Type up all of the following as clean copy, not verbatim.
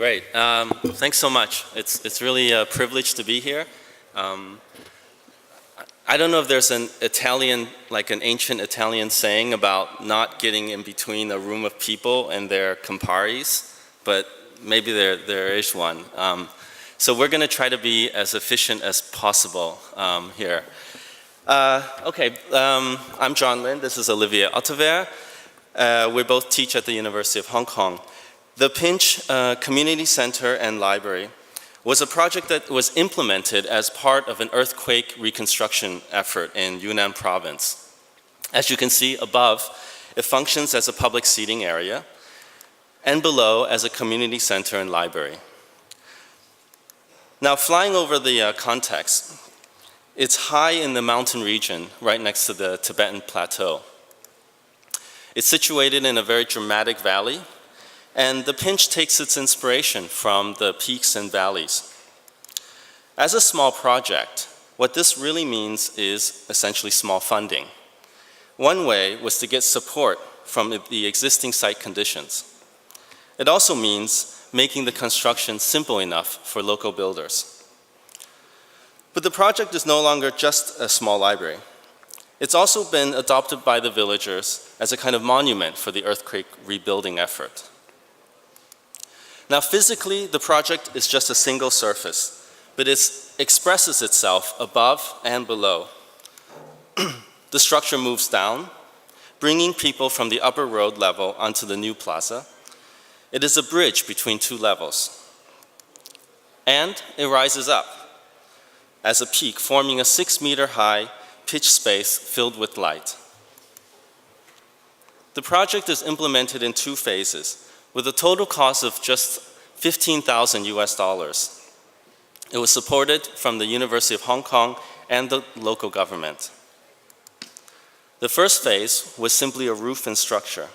Great. Thanks so much. It's really a privilege to be here. I don't know if there's an Italian, like an ancient Italian saying about not getting in between a room of people and their Camparis, but maybe there is one. So we're going to try to be as efficient as possible here. I'm John Lin. This is Lin and Ottevaere. We both teach at the University of Hong Kong. The Pinch Community Center and Library was a project that was implemented as part of an earthquake reconstruction effort in Yunnan province. As you can see above, it functions as a public seating area, and below as a community center and library. Now, flying over the context, it's high in the mountain region right next to the Tibetan Plateau. It's situated in a very dramatic valley, and the Pinch takes its inspiration from the peaks and valleys. As a small project, what this really means is essentially small funding. One way was to get support from the existing site conditions. It also means making the construction simple enough for local builders. But the project is no longer just a small library. It's also been adopted by the villagers as a kind of monument for the earthquake rebuilding effort. Now, physically, the project is just a single surface, but it expresses itself above and below. The structure moves down, bringing people from the upper road level onto the new plaza. It is a bridge between two levels. And it rises up as a peak, forming a 6-meter-high pitch space filled with light. The project is implemented in 2 phases, with a total cost of just $15,000 US. It was supported from the University of Hong Kong and the local government. The first phase was simply a roof and structure.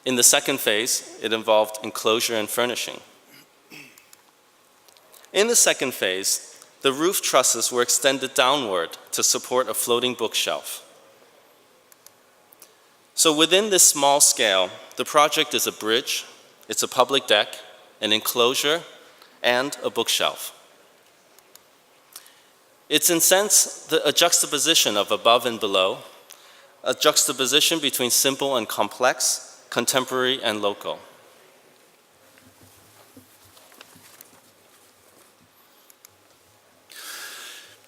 In the second phase, it involved enclosure and furnishing. In the second phase, the roof trusses were extended downward to support a floating bookshelf. So within this small scale, the project is a bridge, it's a public deck, an enclosure, and a bookshelf. It's in sense a juxtaposition of above and below, a juxtaposition between simple and complex, contemporary and local.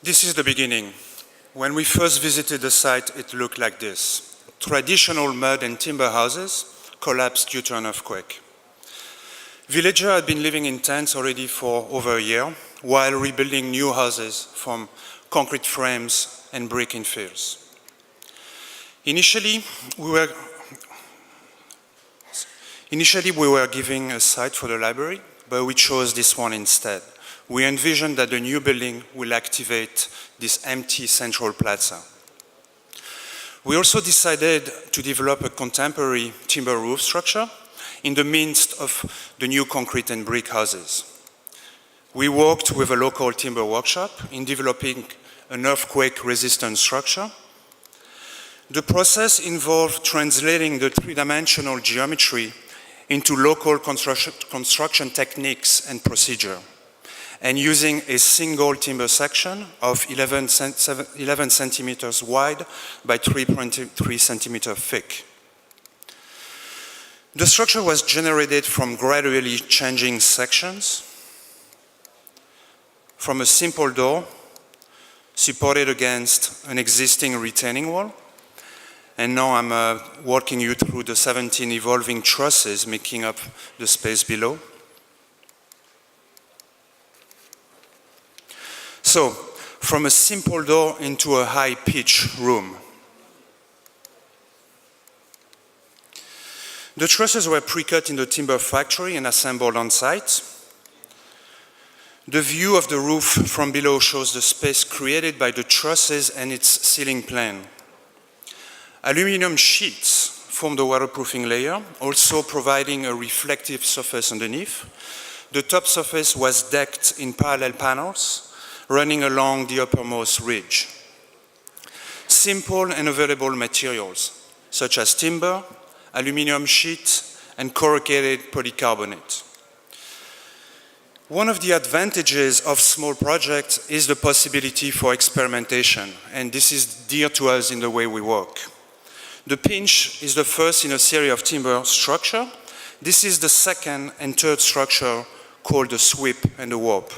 This is the beginning. When we first visited the site, it looked like this. Traditional mud and timber houses collapsed due to an earthquake. Villagers had been living in tents already for over a year, while rebuilding new houses from concrete frames and brick infills. Initially, we were giving a site for the library, but we chose this one instead. We envisioned that the new building will activate this empty central plaza. We also decided to develop a contemporary timber roof structure in the midst of the new concrete and brick houses. We worked with a local timber workshop in developing an earthquake-resistant structure. The process involved translating the 3-dimensional geometry into local construction techniques and procedure, and using a single timber section of 11 centimeters wide by 3.3 centimeters thick. The structure was generated from gradually changing sections, from a simple door supported against an existing retaining wall, and now I'm walking you through the 17 evolving trusses making up the space below. So, from a simple door into a high-pitch room. The trusses were pre-cut in the timber factory and assembled on site. The view of the roof from below shows the space created by the trusses and its ceiling plane. Aluminum sheets form the waterproofing layer, also providing a reflective surface underneath. The top surface was decked in parallel panels running along the uppermost ridge. Simple and available materials, such as timber, aluminum sheet, and corrugated polycarbonate. One of the advantages of small projects is the possibility for experimentation, and this is dear to us in the way we work. The pinch is the first in a series of timber structure. This is the second and third structure called the sweep and the warp.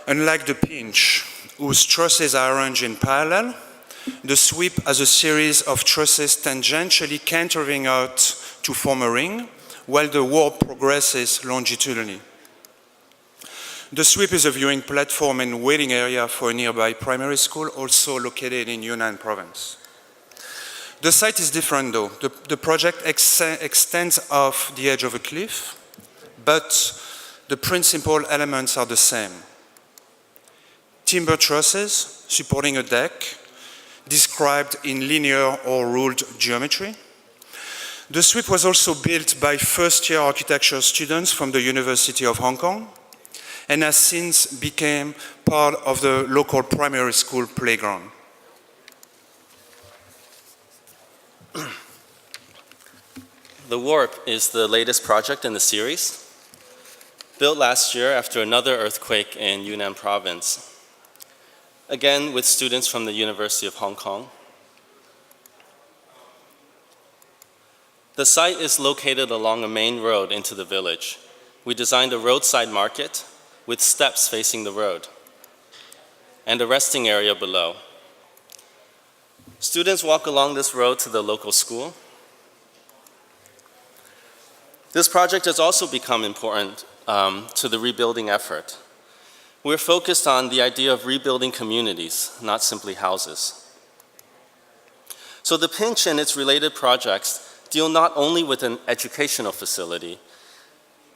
Unlike the pinch, whose trusses are arranged in parallel, the sweep has a series of trusses tangentially cantering out to form a ring, while the warp progresses longitudinally. The sweep is a viewing platform and waiting area for a nearby primary school, also located in Yunnan province. The site is different though. The project extends off the edge of a cliff, but the principal elements are the same. Timber trusses supporting a deck, described in linear or ruled geometry. The sweep was also built by first-year architecture students from the University of Hong Kong and has since become part of the local primary school playground. The warp is the latest project in the series, built last year after another earthquake in Yunnan province. Again, with students from the University of Hong Kong. The site is located along a main road into the village. We designed a roadside market with steps facing the road and a resting area below. Students walk along this road to the local school. This project has also become important to the rebuilding effort. We're focused on the idea of rebuilding communities, not simply houses. So the pinch and its related projects deal not only with an educational facility,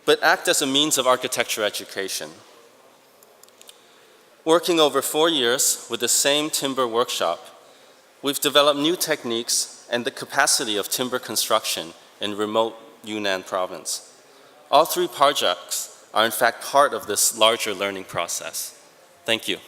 but act as a means of architecture education. Working over 4 years with the same timber workshop, we've developed new techniques and the capacity of timber construction in remote Yunnan province. All 3 projects are in fact part of this larger learning process. Thank you.